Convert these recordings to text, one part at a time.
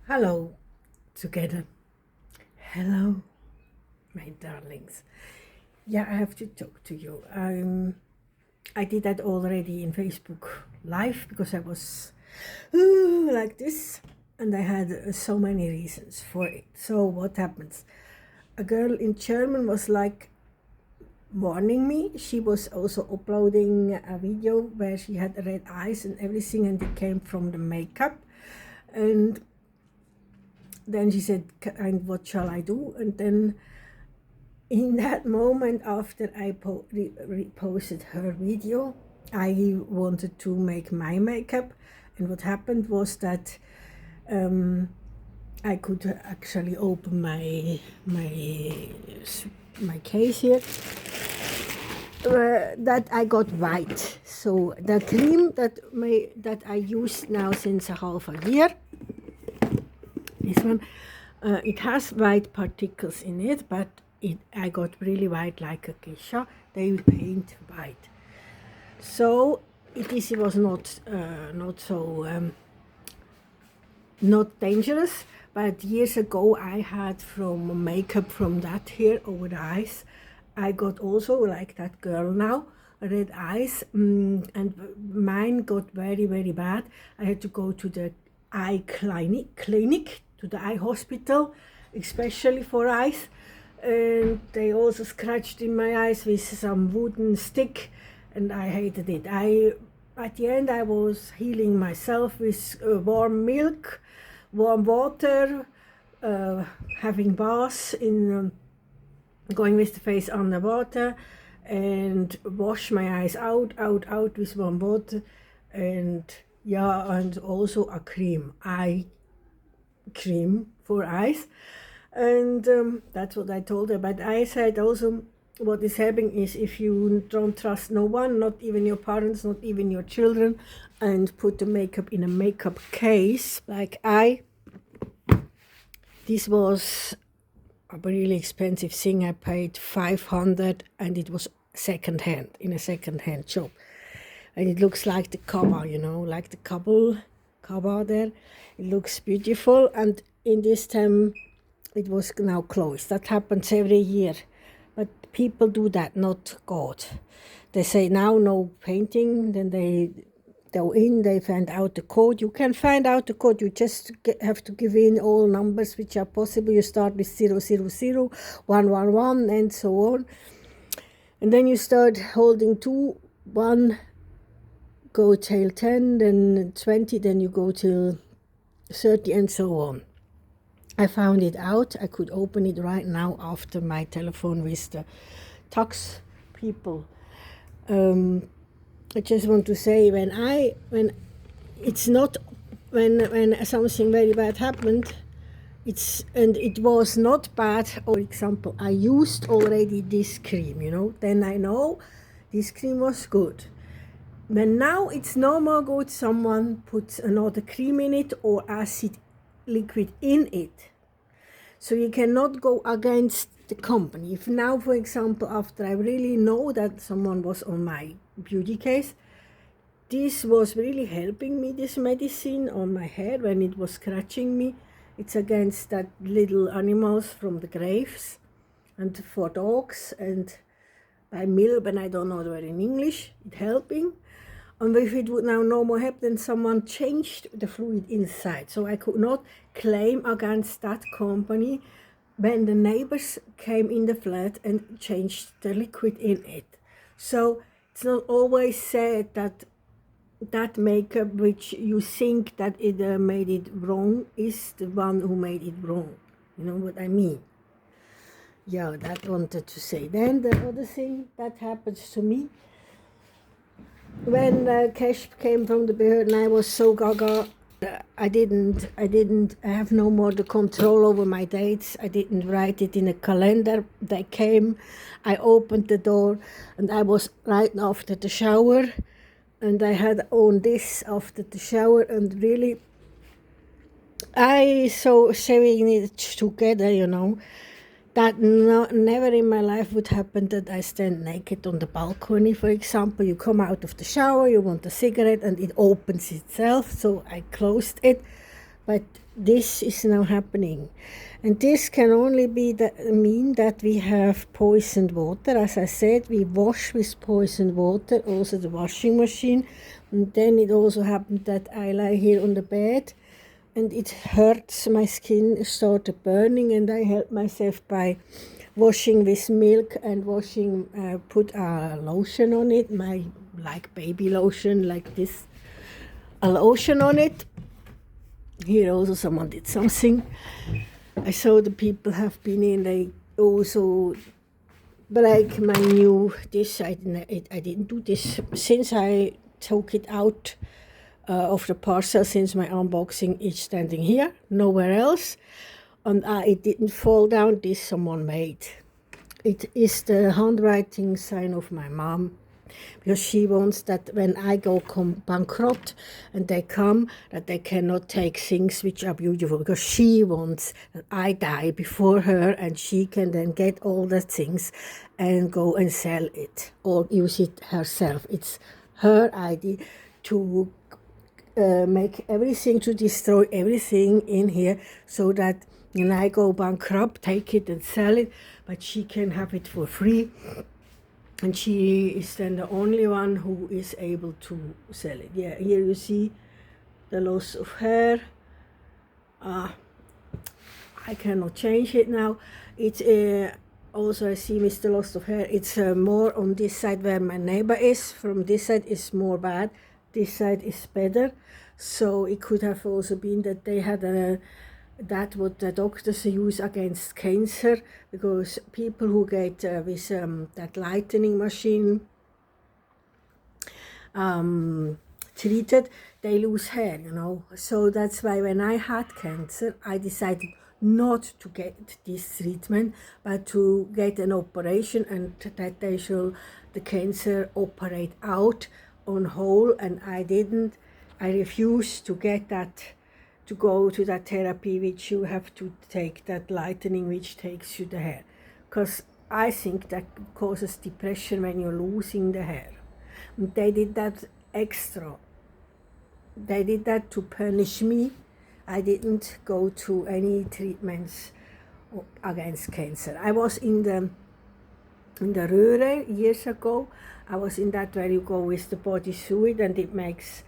Hello together. Hello, my darlings. Yeah, I have to talk to you. I did that already in Facebook Live because I was like this, and I had so many reasons for it. So what happens? A girl in German was like warning me. She was also uploading a video where she had red eyes and everything, and it came from the makeup. And then she said, and what shall I do? And then in that moment, after I reposted her video, I wanted to make my makeup. And what happened was that I could actually open my case here. That I got white. So the cream that I used now since a half a year, this one, it has white particles in it, but I got really white like a geisha. They paint white. So it was not so not dangerous. But years ago, I had from makeup from that here over the eyes. I got also like that girl now, red eyes, and mine got very bad. I had to go to the eye clinic, to the eye hospital, especially for eyes. And they also scratched in my eyes with some wooden stick, and I hated it. At the end, I was healing myself with warm milk, warm water, having baths in going with the face under water, and wash my eyes out with warm water, and yeah, and also a eye cream for eyes. And that's what I told her. But I said also, what is happening is, if you don't trust no one, not even your parents, not even your children, and put the makeup in a makeup case like this was a really expensive thing. I paid 500, and it was second-hand, in a second-hand shop. And it looks like the cover, like the cover there. It looks beautiful, and in this time it was now closed. That happens every year. But people do that, not God. They say now no painting, then they go in, they find out the code. You can find out the code, you just have to give in all numbers which are possible. You start with 000, 111, and so on. And then you start holding 2, 1, go till 10, then 20, then you go till 30, and so on. I found it out. I could open it right now after my telephone with the tax people. I just want to say, when something very bad happened, it was not bad. For example, I used already this cream, then I know this cream was good. When now it's no more good, someone puts another cream in it or acid liquid in it. So you cannot go against the company. If now, for example, after I really know that someone was on my beauty case, this was really helping me, this medicine on my hair when it was scratching me. It's against that little animals from the graves, and for dogs, and by milk, and I don't know the word in English, it helping. And if it would now no more happen, then someone changed the fluid inside. So I could not claim against that company when the neighbors came in the flat and changed the liquid in it. So it's not always said that that makeup which you think that it made it wrong is the one who made it wrong. You know what I mean? Yeah, that wanted to say. Then the other thing that happens to me, when cash came from the Behörden, I was so gaga. I have no more the control over my dates. I didn't write it in a calendar. They came, I opened the door, and I was right after the shower, and I had on this after the shower, and really, I so sewing it together, that never in my life would happen that I stand naked on the balcony, for example. You come out of the shower, you want a cigarette, and it opens itself. So I closed it. But this is now happening. And this can only mean that we have poisoned water. As I said, we wash with poisoned water, also the washing machine. And then it also happened that I lie here on the bed and it hurts, my skin started burning, and I helped myself by washing with milk and put a lotion on it, like baby lotion, like this, a lotion on it. Here also someone did something. I saw the people have been in, they also break my new dish. I didn't do this since I took it out of the parcel, since my unboxing is standing here, nowhere else. And it didn't fall down, this someone made. It is the handwriting sign of my mom, because she wants that when I go bankrupt and they come, that they cannot take things which are beautiful, because she wants that I die before her and she can then get all the things and go and sell it or use it herself. It's her idea to make everything, to destroy everything in here, so that when I go bankrupt, take it and sell it, but she can have it for free. And she is then the only one who is able to sell it. Yeah, here you see the loss of hair. I cannot change it now. It's also, I see Mr. Loss of hair. It's more on this side where my neighbor is. From this side is more bad. This side is better. So it could have also been that they had that what the doctors use against cancer, because people who get with that lightening machine treated, they lose hair, you know. So that's why when I had cancer, I decided not to get this treatment, but to get an operation, and that they should the cancer operate out on whole. And I didn't. I refused to get that, to go to that therapy which you have to take, that lightening which takes you the hair, because I think that causes depression when you're losing the hair. And they did that extra. They did that to punish me. I didn't go to any treatments against cancer. I was in the Röhre years ago. I was in that where you go with the body fluid, and it makes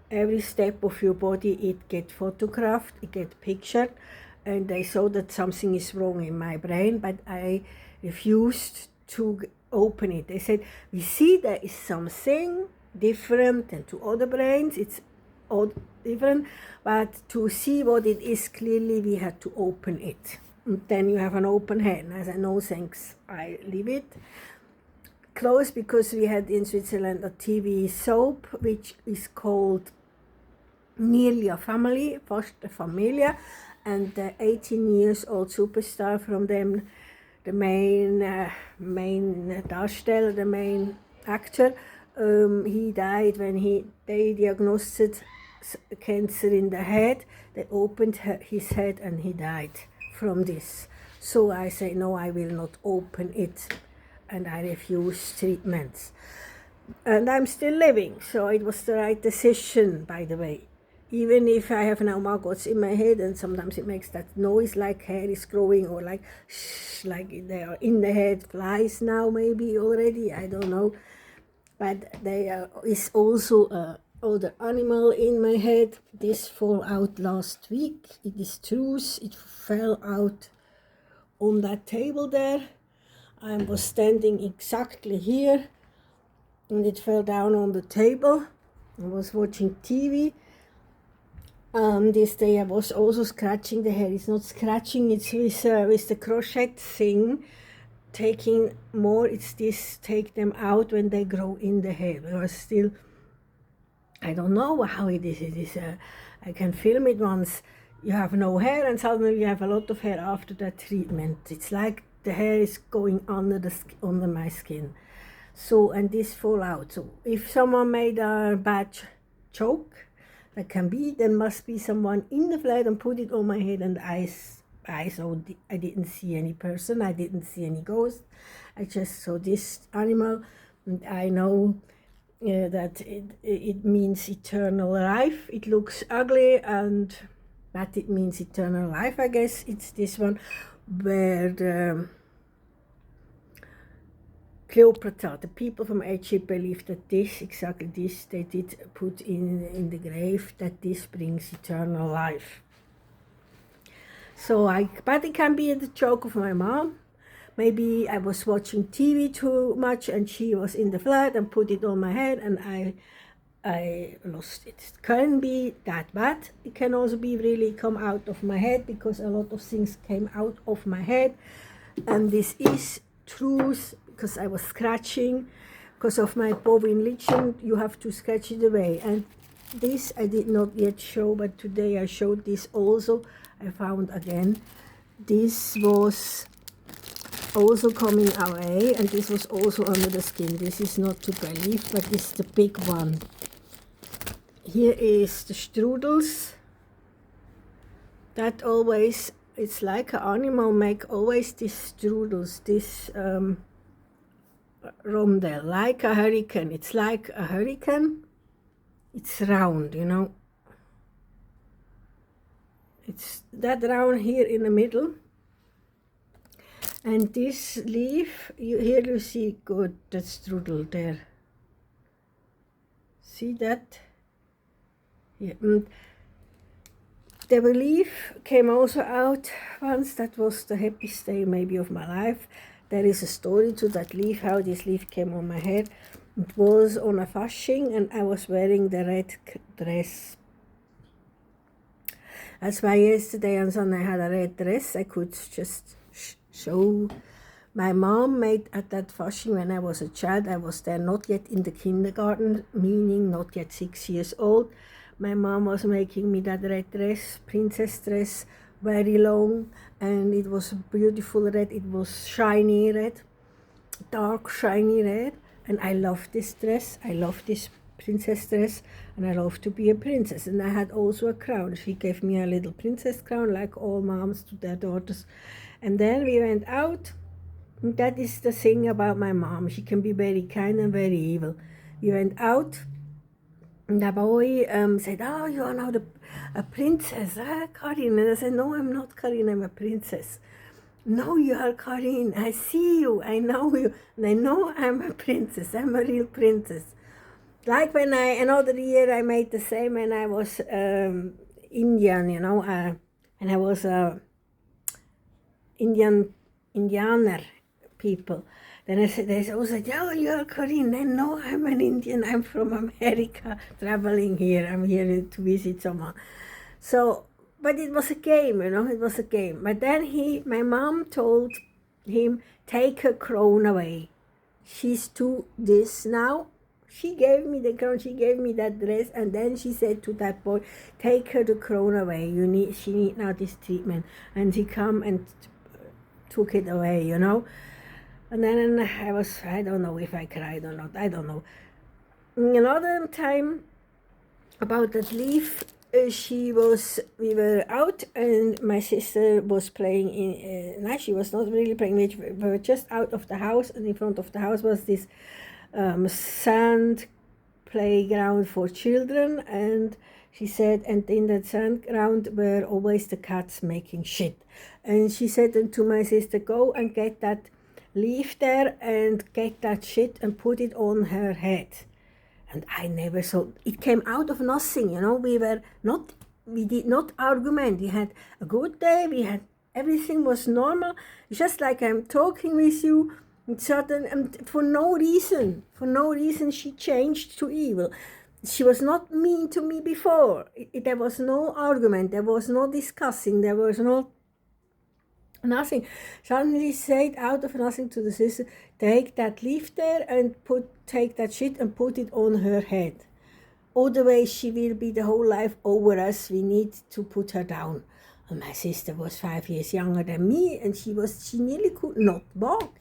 every step of your body, it get photographed, it get pictured, and they saw that something is wrong in my brain, but I refused to open it. They said, we see there is something different than to other brains, it's different, but to see what it is clearly, we had to open it. And then you have an open head. And I said, no thanks, I leave it closed, because we had in Switzerland a TV soap which is called Nearly a Family, Fast a Familia, and the 18 years old superstar from them, the main Darsteller, the main actor, he died when they diagnosed cancer in the head. They opened his head and he died from this. So I say, no, I will not open it, and I refuse treatments. And I'm still living, so it was the right decision, by the way. Even if I have now maggots in my head, and sometimes it makes that noise like hair is growing, or like shh, like they are in the head, flies now maybe already, I don't know. But there is also other animal in my head. This fell out last week. It is true, it fell out on that table there. I was standing exactly here, and it fell down on the table. I was watching TV. This day I was also scratching the hair. It's not scratching, it's with the crochet thing, taking more. It's this, take them out when they grow in the hair. Because still, I don't know how it is. It is. I can film it once. You have no hair, and suddenly you have a lot of hair after that treatment. It's like the hair is going under my skin. So, and this fall out. So if someone made a bad joke, that can be, there must be someone in the flat and put it on my head, and I didn't see any person, I didn't see any ghost, I just saw this animal, and I know that it means eternal life. It looks ugly, but it means eternal life. I guess it's this one where the Cleopatra, the people from Egypt believed that this, exactly this, they did put in the grave, that this brings eternal life. So but it can be the joke of my mom. Maybe I was watching TV too much and she was in the flat and put it on my head and I lost it. It can be that bad. It can also be really come out of my head, because a lot of things came out of my head. And this is truth, because I was scratching. Because of my bovine legion, you have to scratch it away. And this I did not yet show, but today I showed this also. I found again. This was also coming away, and this was also under the skin. This is not to believe, but it's the big one. Here is the strudels. That always, it's like an animal make always these strudels, this rondel, like a hurricane. It's like a hurricane. It's round, you know. It's that round here in the middle. And this leaf, here you see good, that strudel there. See that? Yeah. The leaf came also out once. That was the happiest day maybe of my life. There is a story to that leaf, how this leaf came on my head. It was on a fasching and I was wearing the red dress. That's why yesterday on Sunday I had a red dress. I could just show. My mom made at that fasching when I was a child. I was there not yet in the kindergarten, meaning not yet 6 years old. My mom was making me that red dress, princess dress, very long, and it was beautiful red. It was shiny red, dark shiny red, and I love this dress. I love this princess dress, and I love to be a princess. And I had also a crown. She gave me a little princess crown, like all moms to their daughters. And then we went out. And that is the thing about my mom. She can be very kind and very evil. We went out, and the boy said, "Oh, you are now a princess, Karin?" And I said, "No, I'm not Karin, I'm a princess." "No, you are Karin. I see you, I know you, and I know I'm a princess. I'm a real princess." Like when another year I made the same when I was Indian, you know, and I was Indianer people. Then they also said, "Oh, you're Karin." I know I'm an Indian. I'm from America, traveling here. I'm here to visit someone. So, but it was a game, you know. It was a game. But then my mom told him, "Take her crown away. She's too this now." She gave me the crown. She gave me that dress, and then she said to that boy, "Take her the crown away. She need now this treatment." And he come and took it away, you know. And then I don't know if I cried or not, I don't know. Another time about that leaf, we were out and my sister was playing no, she was not really playing, we were just out of the house, and in front of the house was this sand playground for children, and she said, and in that sand ground were always the cats making shit. And she said to my sister, "Go and get that leave there and get that shit and put it on her head." And I never saw, it came out of nothing, you know. We did not argument. We had a good day. Everything was normal. It's just like I'm talking with you, and suddenly, and for no reason, she changed to evil. She was not mean to me before. There was no argument. There was no discussing. There was nothing. Suddenly said out of nothing to the sister, "Take that leaf there and take that shit and put it on her head. Otherwise she will be the whole life over us. We need to put her down." And my sister was 5 years younger than me, and she nearly could not walk.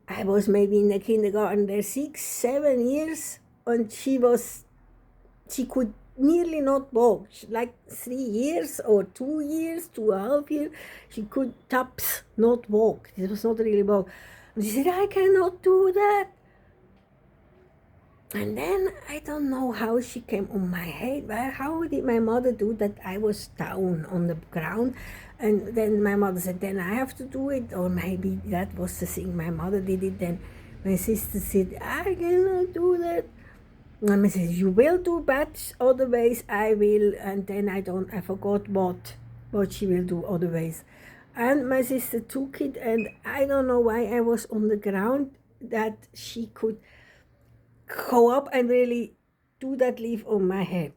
I was maybe in the kindergarten there 6, 7 years, and she could nearly not walk. Like 3 years or 2 years, 2.5 years, she could taps not walk. It was not really walk. And she said, "I cannot do that." And then I don't know how she came on my head. Well, how did my mother do that? I was down on the ground, and then my mother said, "Then I have to do it," or maybe that was the thing. My mother did it. Then my sister said, "I cannot do that." And I said, "You will do, but other ways I will." And then I forgot what she will do other ways. And my sister took it, and I don't know why I was on the ground that she could go up and really do that leaf on my head.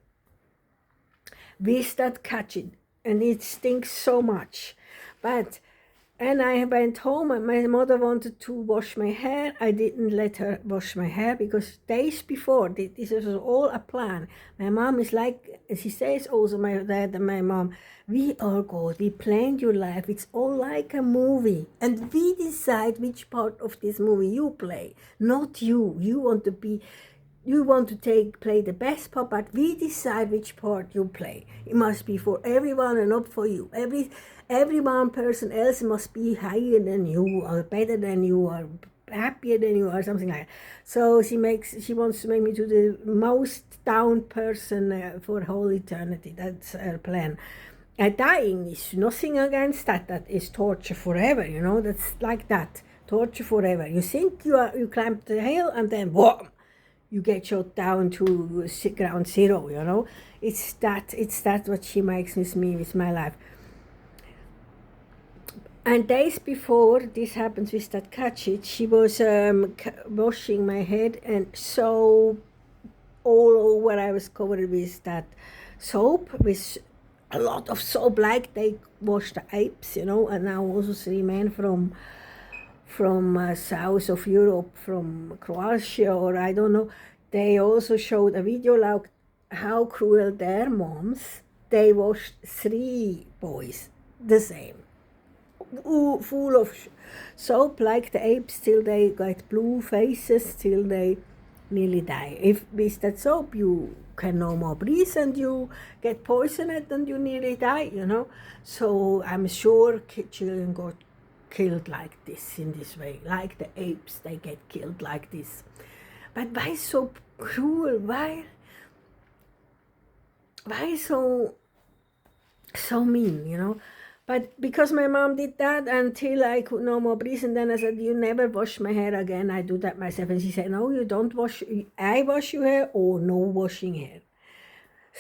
We start catching, and it stinks so much. And I went home, and my mother wanted to wash my hair. I didn't let her wash my hair because days before, this was all a plan. My mom is like, she says also, my dad and my mom, we are good, we planned your life, it's all like a movie. And we decide which part of this movie you play, not you. You want to play the best part, but we decide which part you play. It must be for everyone and not for you. Every one person else must be higher than you, or better than you, or happier than you, or something like that. So she wants to make me to the most down person for whole eternity. That's her plan. Dying is nothing against that. That is torture forever. That's like that. Torture forever. You think you climbed the hill, and then whoa, you get shot down to ground zero. It's that what she makes with me, with my life. And days before this happens with that catchit, she was washing my head, and so all over I was covered with that soap, with a lot of soap, like they wash the apes, and now also 3 men from south of Europe, from Croatia, or I don't know, they also showed a video like how cruel their moms, they washed 3 boys the same, full of soap like the apes, till they got blue faces, till they nearly die. If with that soap you can no more breathe, and you get poisoned, and you nearly die, So I'm sure children got killed like this, in this way, like the apes, they get killed like this. But why so cruel? Why so mean, But because my mom did that until I could no more breathe, and then I said, "You never wash my hair again, I do that myself." And she said, "No, you don't wash, I wash your hair, or no washing hair."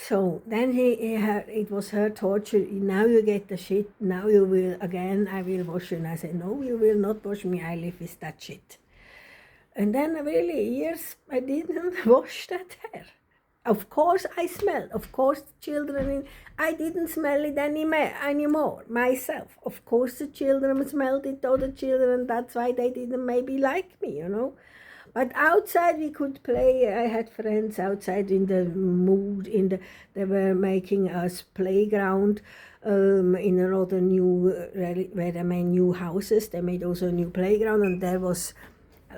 So then it was her torture. "Now you get the shit, now you will, again, I will wash you." And I said, "No, you will not wash me, I live with that shit." And then really years I didn't wash that hair. Of course I smelled. Of course the children, I didn't smell it anymore myself. Of course the children smelled it, other children, that's why they didn't maybe like me, But outside we could play. I had friends outside in the mood, they were making us playground in another new, where they made new houses. They made also a new playground, and there was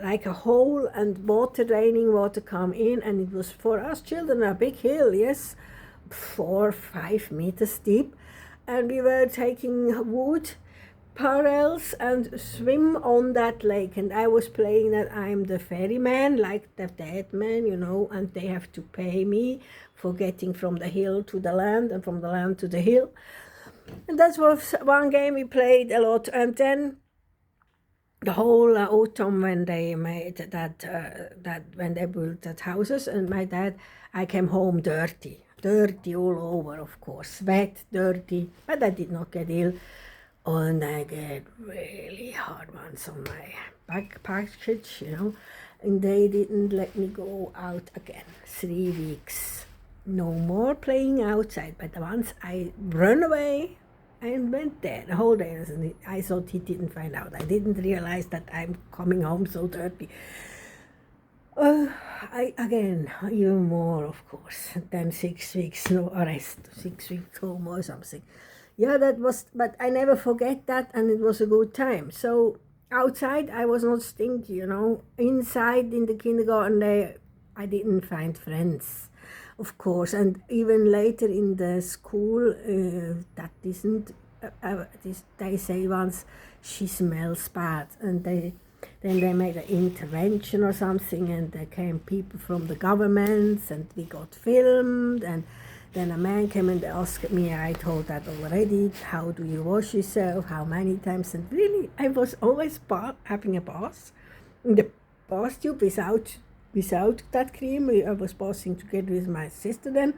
like a hole, and raining water come in, and it was for us children a big hill, yes, 4 or 5 meters deep, and we were taking wood parallels and swim on that lake, and I was playing that I'm the ferryman, like the dead man, and they have to pay me for getting from the hill to the land, and from the land to the hill. And that was one game we played a lot. And then the whole autumn, when they made that when they built that houses, and my dad, I came home dirty all over, of course, wet, dirty, but I did not get ill. And I get really hard ones on my back package, and they didn't let me go out again. 3 weeks, no more playing outside. But once I run away and went there the whole day, and I thought he didn't find out. I didn't realize that I'm coming home so dirty. Again, even more, of course, than 6 weeks, no arrest, 6 weeks home or something. Yeah, that was, but I never forget that, and it was a good time. So outside I was not stinky, Inside in the kindergarten, I didn't find friends, of course. And even later in the school, that isn't, they say once, she smells bad. And then they made an intervention or something, and there came people from the governments, and we got filmed, and then a man came and asked me, I told that already, how do you wash yourself, how many times, and really, I was always having a bath in the bath tube without that cream. I was bathing together with my sister then,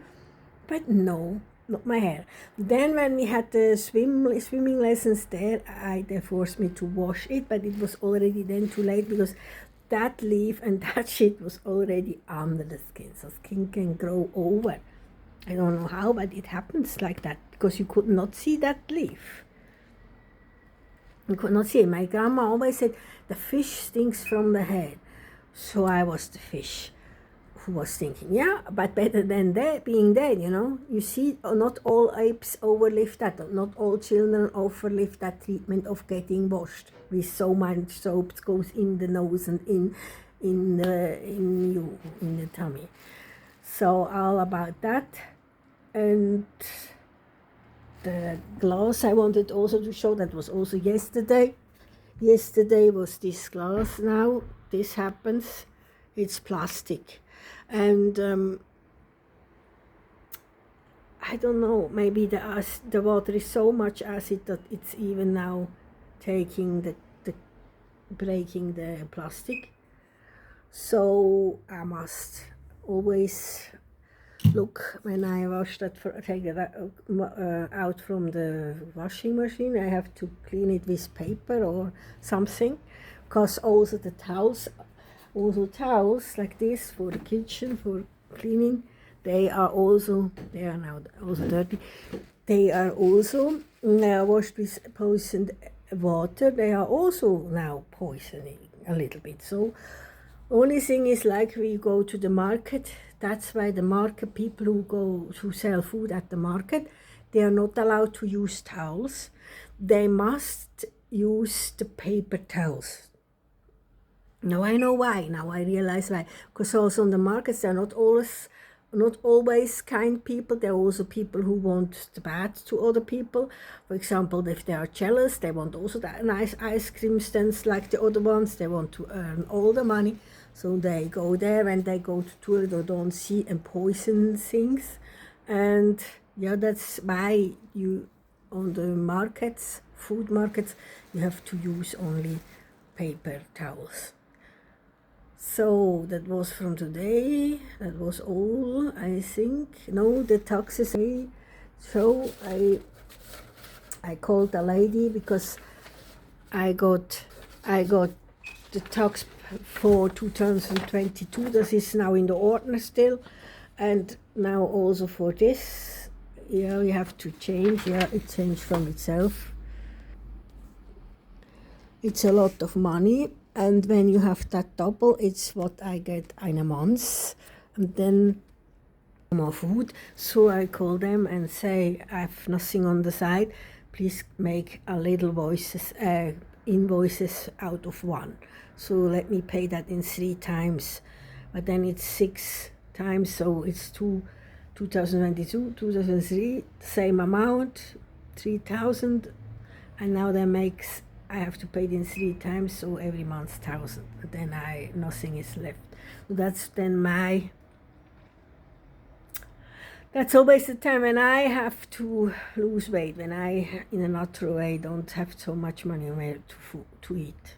but no, not my hair. Then when we had the swimming lessons there, they forced me to wash it, but it was already then too late, because that leaf and that shit was already under the skin, so skin can grow over. I don't know how, but it happens like that, because you could not see that leaf. You could not see it. My grandma always said, the fish stinks from the head. So I was the fish who was thinking, yeah, but better than that, being dead, you know. You see, not all apes overlive that, not all children overlive that treatment of getting washed with so much soap goes in the nose and in the tummy. So all about that. And the glass I wanted also to show, that was also yesterday. Yesterday was this glass. Now this happens, it's plastic. And I don't know, maybe the water is so much acid that it's even now taking breaking the plastic. So I must always look when I wash that, take it out from the washing machine. I have to clean it with paper or something, because also the towels like this for the kitchen, for cleaning, they are now also dirty. They are also washed with poisoned water. They are also now poisoning a little bit. So only thing is, like we go to the market, that's why the market people who go to sell food at the market, they are not allowed to use towels. They must use the paper towels. Now I know why. Now I realize why. Because also on the markets, they're not always kind people. There are also people who want the bad to other people. For example, if they are jealous, they want also that nice ice cream stands like the other ones. They want to earn all the money. So they go there and they go to tour or don't see and poison things. And yeah, that's why you, on the markets, food markets, you have to use only paper towels. So that was from today. That was all, I think. No, the taxes. So I called the lady, because I got the tax for 2022. This is now in the order still, and now also for this. Yeah, we have to change. Yeah, it changed from itself. It's a lot of money. And when you have that double, it's what I get in a month, and then more food. So I call them and say, I have nothing on the side. Please make a little invoices out of one. So let me pay that in 3 times. But then it's 6 times, so it's 2022, 2003, same amount, 3,000, and now that makes. I have to pay it in 3 times, so every month 1,000. But then nothing is left. So that's then that's always the time when I have to lose weight, when I, in a natural way, don't have so much money to eat.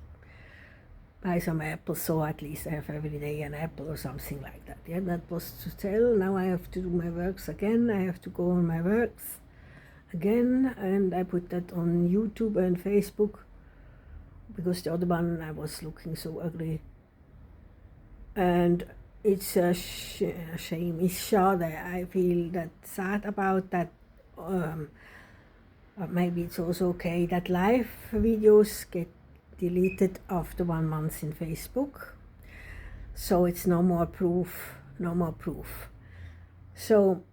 Buy some apples, so at least I have every day an apple or something like that. Yeah, that was to tell. Now I have to do my works again. I have to go on my works again, and I put that on YouTube and Facebook, because the other one I was looking so ugly, and it's a shame. It's sad. I feel that sad about that. But maybe it's also okay that live videos get deleted after 1 month in Facebook, so it's no more proof. So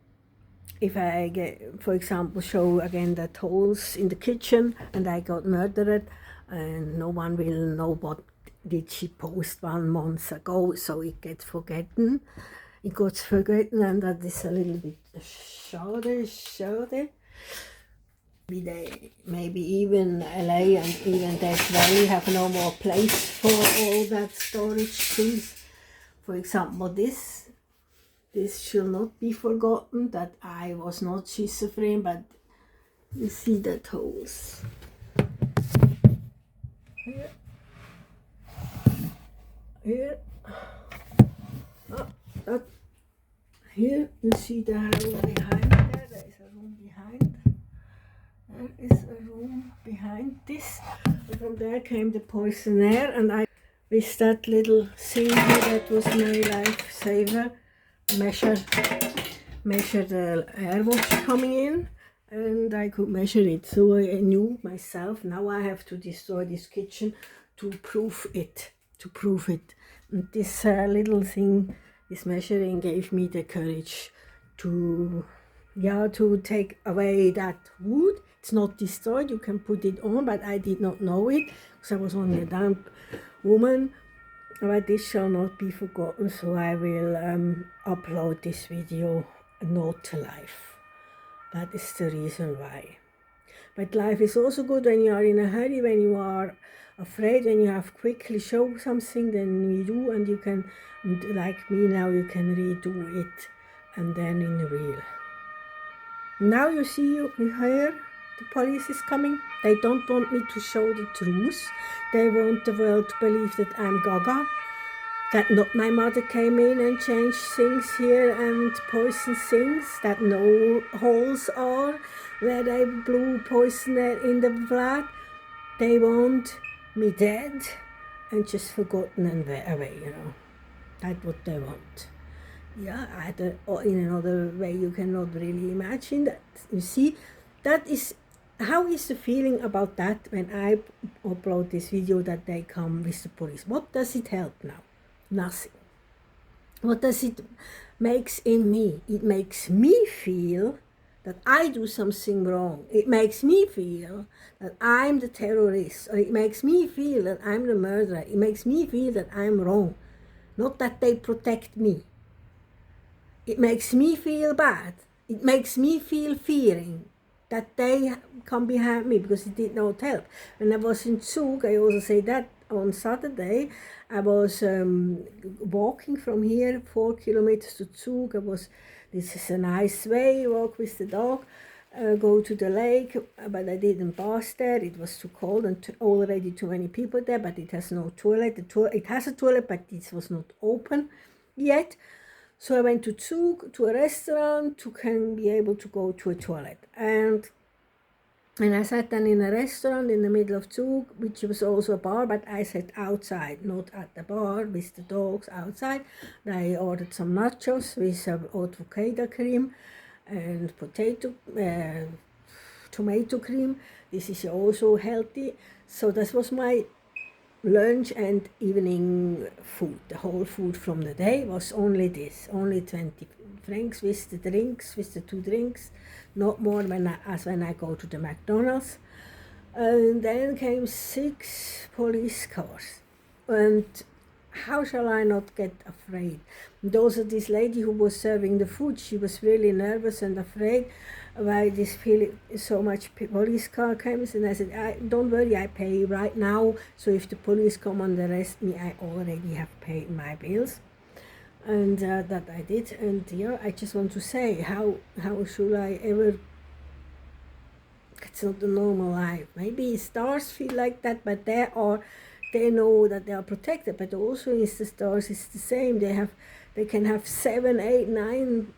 if I get, for example, show again that holes in the kitchen and I got murdered, and no one will know what did she post 1 month ago, so it gets forgotten. And that is a little bit shade. Maybe even LA and even Death Valley have no more place for all that storage things. For example, this shall not be forgotten, that I was not schizophrenic, but you see that holes here, here you see the room behind there. There is a room behind. There is a room behind this. And from there came the poison air, and I, with that little thing here, that was my lifesaver, measure the air was coming in, and I could measure it. So I knew myself, now I have to destroy this kitchen to prove it. And this little thing, this measuring, gave me the courage to take away that wood. It's not destroyed, you can put it on, but I did not know it because I was only a damp woman. But this shall not be forgotten, so I will upload this video, not to life. That is the reason why. But life is also good when you are in a hurry, when you are afraid, when you have quickly show something, then you do, and you can, like me now, you can redo it, and then in real. Now you see, you hear, the police is coming. They don't want me to show the truth. They want the world to believe that I'm gaga, that not my mother came in and changed things here and poisoned things, that no holes are where they blew poison in the flat. They want me dead and just forgotten and away, That's what they want. Yeah, in another way you cannot really imagine that. You see, that is, how is the feeling about that when I upload this video that they come with the police? What does it help now? Nothing. What does it makes in me? It makes me feel that I do something wrong. It makes me feel that I'm the terrorist, or it makes me feel that I'm the murderer. It makes me feel that I'm wrong, not that they protect me. It makes me feel bad. It makes me feel fearing that they come behind me because it did not help. When I was in Zug, I also say that on Saturday, I was walking from here 4 kilometers to Zug. This is a nice way, walk with the dog, go to the lake, but I didn't pass there. It was too cold and already too many people there, but it has no toilet. It has a toilet, but it was not open yet. So I went to Zug, to a restaurant, to can be able to go to a toilet. And I sat then in a restaurant in the middle of Zug, which was also a bar, but I sat outside, not at the bar with the dogs outside. I ordered some nachos with avocado cream and tomato cream. This is also healthy. So this was my lunch and evening food. The whole food from the day was only this, only 20 francs with the drinks, with the 2 drinks, not more as when I go to the McDonald's. And then came 6 police cars. And how shall I not get afraid? And also this lady who was serving the food, she was really nervous and afraid why this so much police car comes, and I said, don't worry, I pay right now, so if the police come and arrest me, I already have paid my bills. And that I did. And yeah, I just want to say, how should I ever, it's not a normal life. Maybe stars feel like that, but they know that they are protected, but also is the stars is the same. They can have 7, 8, 9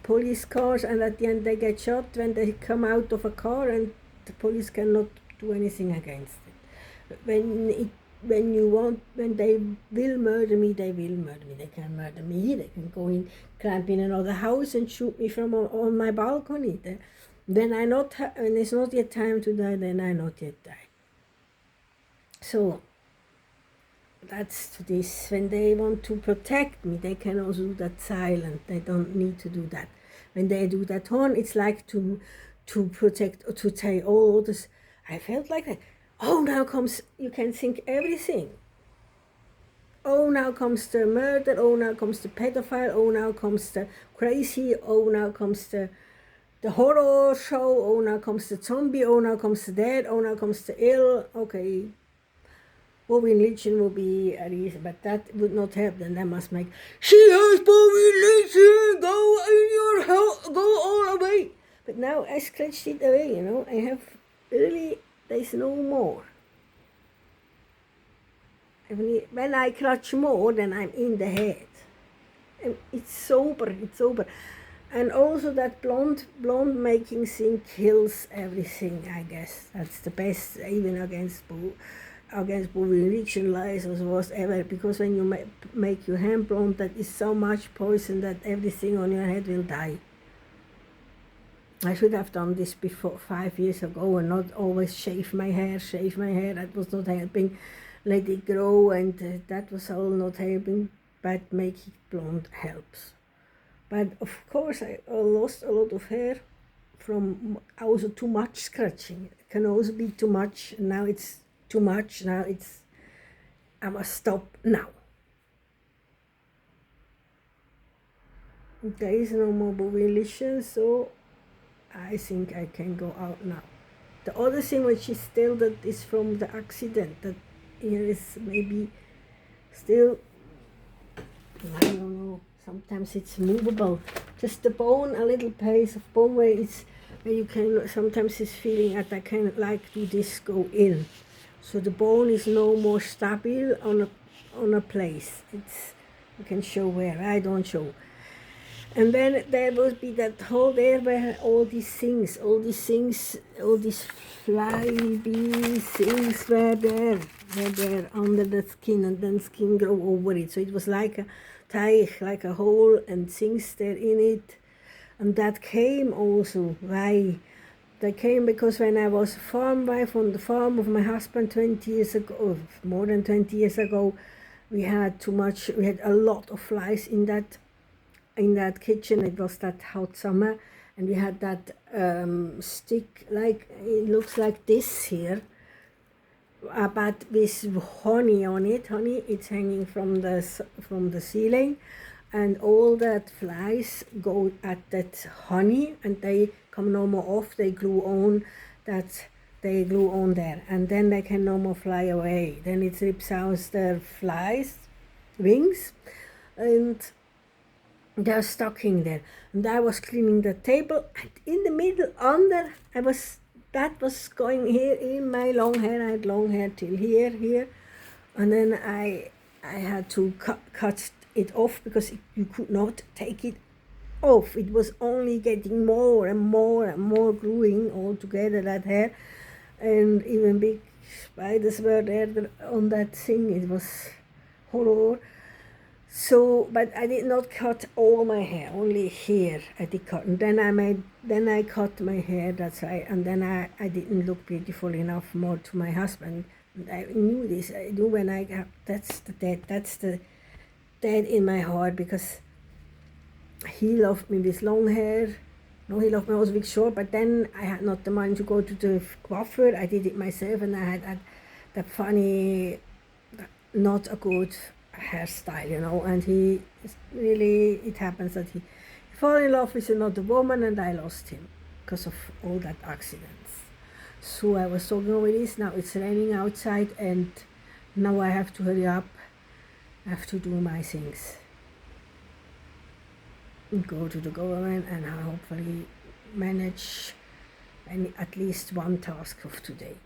police cars, and at the end they get shot when they come out of a car, and the police cannot do anything against it. When they will murder me, they will murder me. They can murder me. They can go in, climb in another house and shoot me from on my balcony. Then when it's not yet time to die, then I not yet die. So that's this. When they want to protect me, they can also do that silent. They don't need to do that. When they do that horn, it's like to protect, or to say all this. I felt like that. Oh, now comes, you can think everything. Oh, now comes the murder. Oh, now comes the pedophile. Oh, now comes the crazy. Oh, now comes the the horror show, oh now comes the zombie, oh now comes the dead, oh now comes the ill. Okay, Bow religion will be a reason, but that would not help. Then they must make, she has bow religion, go in your hell, go all away. But now I scratched it away, I have really, there's no more. When I clutch more, then I'm in the head. And it's sober. And also that blonde making thing kills everything, I guess. That's the best, even against religion, lies or whatever, because when you make your hand blonde, that is so much poison that everything on your head will die. I should have done this before 5 years ago and not always shave my hair. That was not helping. Let it grow, and that was all not helping, but make it blonde helps. But of course I lost a lot of hair from also too much scratching. It can also be too much. Now it's too much. I must stop now. There is no more religion, so I think I can go out now. The other thing which is still, that is from the accident, that here is maybe still, I don't know, sometimes it's movable. Just the bone, a little place of bone where you can, sometimes it's feeling that I can like do this go in. So the bone is no more stable on a place. You can show where, I don't show. And then there will be that hole there where all these fly bee things were there under the skin, and then skin grow over it. So it was like a teich, like a hole, and things there in it. And that came also, why? That came because when I was a farm wife on the farm of my husband 20 years ago, more than 20 years ago, we had a lot of flies in that kitchen. It was that hot summer, and we had that stick, like it looks like this here, but with honey on it. It's hanging from the ceiling, and all that flies go at that honey, and they come no more off. They glue on there, and then they can no more fly away. Then it rips out the flies wings, and they're stuck in there. And I was cleaning the table, and in the middle that was going here in my long hair. I had long hair till here, and then I had to cut it off because you could not take it off. It was only getting more and more gluing all together, that hair, and even big spiders were there on that thing. It was horror. So, but I did not cut all my hair, only here I did cut. And then I cut my hair, that's right. And then I didn't look beautiful enough more to my husband. And I knew this. I knew when I got, that's the dead in my heart, because he loved me with long hair. No, he loved me also with short, but then I had not the money to go to the coiffeur. I did it myself, and I had that funny, not a good hairstyle, and he really, it happens that he fell in love with another woman, and I lost him because of all that accidents. So I was talking over this. Now it's raining outside, and now I have to hurry up. I have to do my things and go to the government, and I hopefully manage at least one task of today.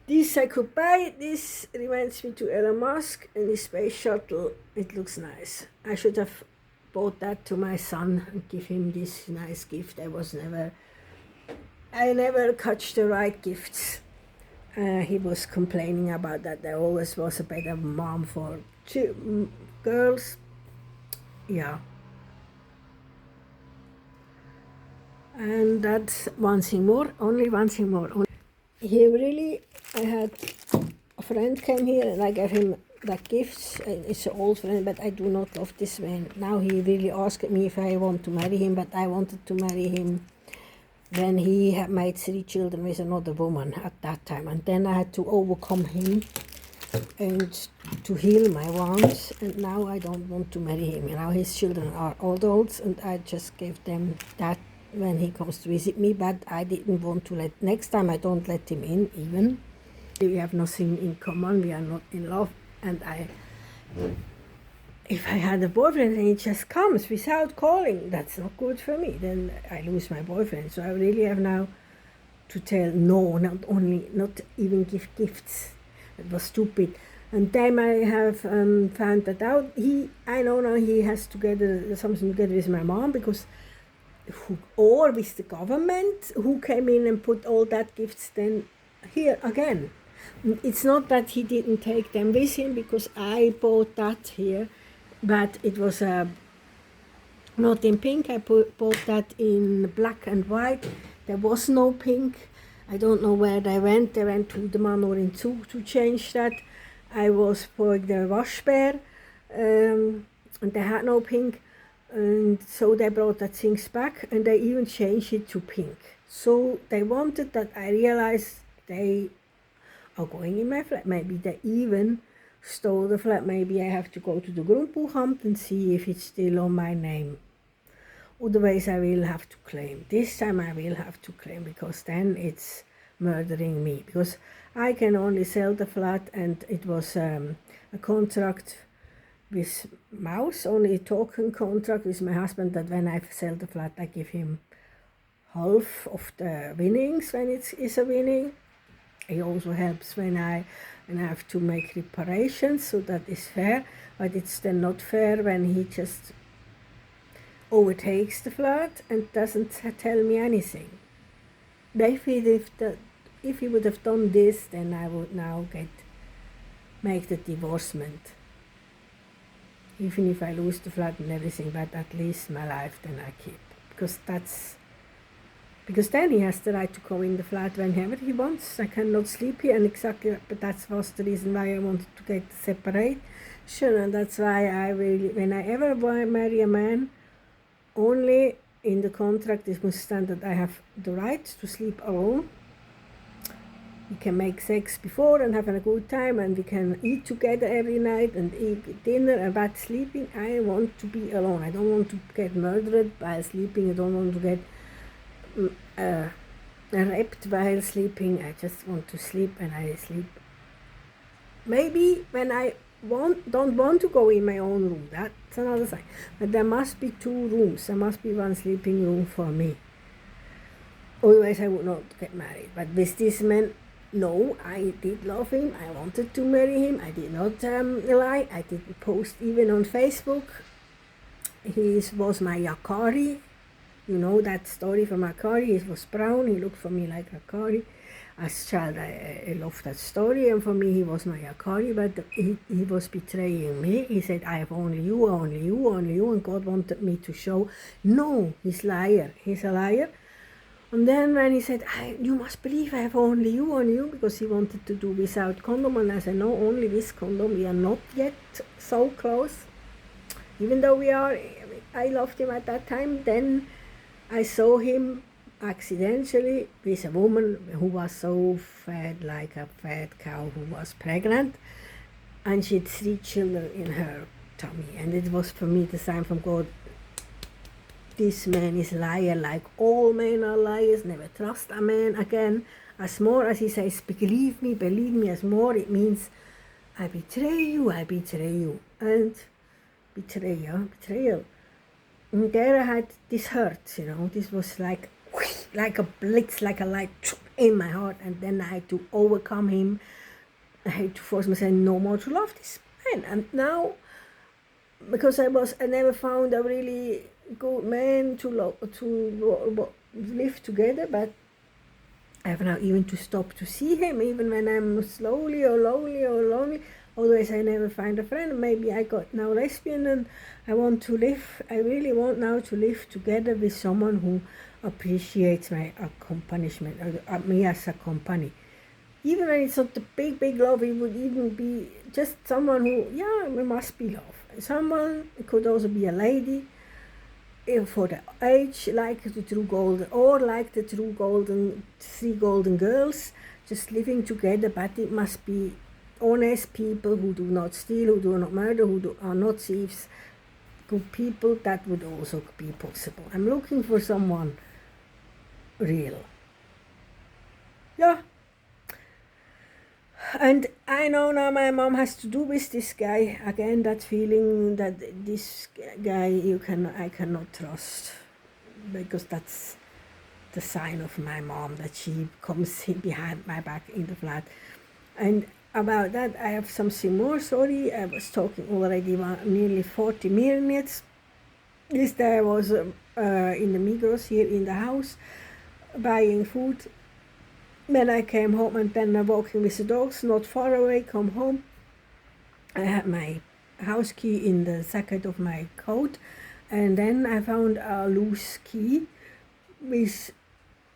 This I could buy. This reminds me to Elon Musk and his space shuttle. It looks nice. I should have bought that to my son and give him this nice gift. I never catch the right gifts. He was complaining about that. There always was a better mom for girls. Yeah. And that's one thing more. Only one thing more. He really, I had a friend came here, and I gave him like gifts. It's an old friend, but I do not love this man. Now he really asked me if I want to marry him, but I wanted to marry him when he had made 3 children with another woman at that time. And then I had to overcome him and to heal my wounds. And now I don't want to marry him. His children are adults, and I just gave them that when he comes to visit me. But I didn't want to next time I don't let him in even. We have nothing in common. We are not in love. And if I had a boyfriend and he just comes without calling, that's not good for me. Then I lose my boyfriend. So I really have now to tell no, not even give gifts. It was stupid. And then I have found that out. I know now he has something together with my mom, because or with the government, who came in and put all that gifts then here again. It's not that he didn't take them with him, because I bought that here, but it was not in pink. I bought that in black and white. There was no pink. I don't know where they went. They went to the man or in Zug to change that. I was for the Waschbär, and they had no pink. And so they brought that things back, and they even changed it to pink. So they wanted that I realized they are going in my flat. Maybe they even stole the flat. Maybe I have to go to the Grundbuchamt and see if it's still on my name. Otherwise I will have to claim. This time I will have to claim, because then it's murdering me. Because I can only sell the flat, and it was a contract with März, only a token contract with my husband, that when I sell the flat I give him half of the winnings when it is a winning. He also helps when I have to make reparations, so that is fair. But it's then not fair when he just overtakes the flat and doesn't tell me anything. If he would have done this, then I would now make the divorcement. Even if I lose the flat and everything, but at least my life then I keep. Because then he has the right to go in the flat whenever he wants. I cannot sleep here, and but that was the reason why I wanted to get separate. Sure, and that's why I really, when I ever marry a man, only in the contract it must stand that I have the right to sleep alone. We can make sex before and have a good time, and we can eat together every night and eat dinner, and but sleeping, I want to be alone. I don't want to get murdered while sleeping. I don't want to get raped while sleeping. I just want to sleep, and I sleep. Maybe when I don't want to go in my own room, that's another thing. But there must be 2 rooms. There must be one sleeping room for me. Otherwise I would not get married. But with this man, no, I did love him. I wanted to marry him. I did not lie. I didn't post even on Facebook. He was my Yakari. You know that story from Akari. He was brown. He looked for me like Akari. As a child, I loved that story, and for me, he was my Akari, but he was betraying me. He said, I have only you, only you, only you, and God wanted me to show, no, he's a liar. He's a liar. And then when he said, you must believe I have only you, because he wanted to do without condom, and I said, no, only with condom. We are not yet so close. Even though I loved him at that time, then I saw him accidentally with a woman who was so fat, like a fat cow who was pregnant, and she had 3 children in her tummy. And it was for me the sign from God, this man is a liar, like all men are liars. Never trust a man again. As more as he says, believe me, as more it means I betray you. And betrayal. And there I had this hurt, this was like a blitz, like a light in my heart, and then I had to overcome him. I had to force myself no more to love this man. And now, because I never found a really good man to live together, but I have now even to stop to see him, even when I'm slowly or lonely. Otherwise, I never find a friend. Maybe I got now lesbian, and I really want now to live together with someone who appreciates my accompaniment, me as a company. Even when it's not the big love, it would even be just someone who, it must be love. Someone, it could also be a lady, for the age, like the true golden, or like the true golden, 3 golden girls, just living together, but it must be honest people who do not steal, who do not murder, are not thieves, good people, that would also be possible. I'm looking for someone real. Yeah. And I know now my mom has to do with this guy. Again, that feeling that this guy I cannot trust. Because that's the sign of my mom, that she comes behind my back in the flat. And about that, I have something more. Sorry, I was talking already about nearly 40 minutes. This day I was in the Migros here in the house buying food. When I came home and then walking with the dogs, not far away, come home. I had my house key in the jacket of my coat, and then I found a loose key with,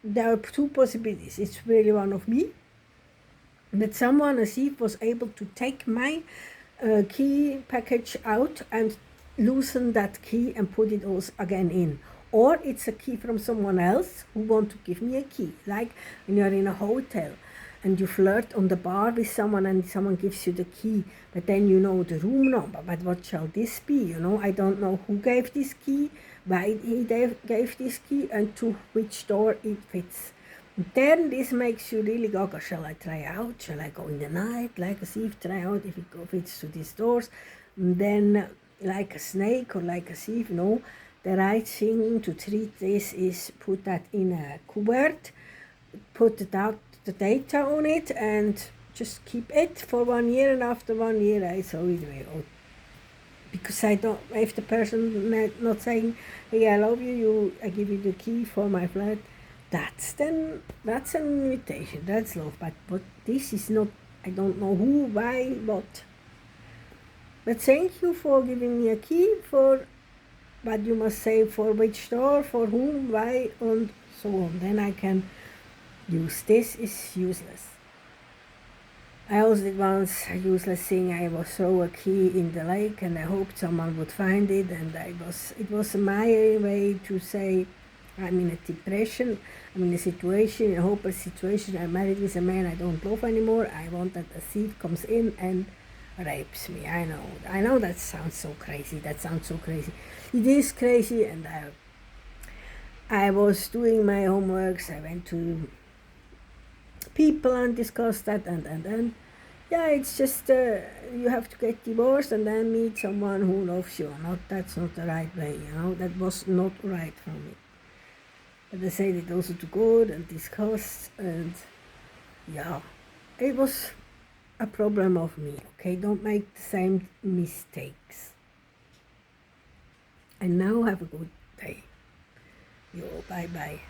there are two possibilities. It's really one of me, that someone, a thief, was able to take my key package out and loosen that key and put it all again in. Or it's a key from someone else who want to give me a key. Like when you're in a hotel and you flirt on the bar with someone and someone gives you the key, but then you know the room number. But what shall this be? You know, I don't know who gave this key, why he gave this key, and to which door it fits. And then this makes you really go, shall I try out? Shall I go in the night like a thief, try out if it fits to these doors? And then like a snake or like a thief, no. The right thing to treat this is put that in a cupboard, put the data on it, and just keep it for 1 year, and after 1 year I throw it away. Because I don't, if the person not saying, hey, I love you, I give you the key for my flat, that's an invitation, that's love. But this is not, I don't know who, why, what. But thank you for giving me a key for, but you must say for which door, for whom, why, and so on. Then I can use. This is useless. I also did once a useless thing. I was throw a key in the lake and I hoped someone would find it, and it was my way to say I'm in a depression, I'm in a situation, a hopeless situation. I'm married with a man I don't love anymore. I want that a thief comes in and rapes me. I know that sounds so crazy. It is crazy, and I was doing my homeworks. I went to people and discussed that, and yeah, it's just you have to get divorced and then meet someone who loves you. That's not the right way, you know. That was not right for me. But I said it also to God and discussed, and yeah, it was a problem of me. Okay, don't make the same mistakes. And now have a good day. Yo, bye bye.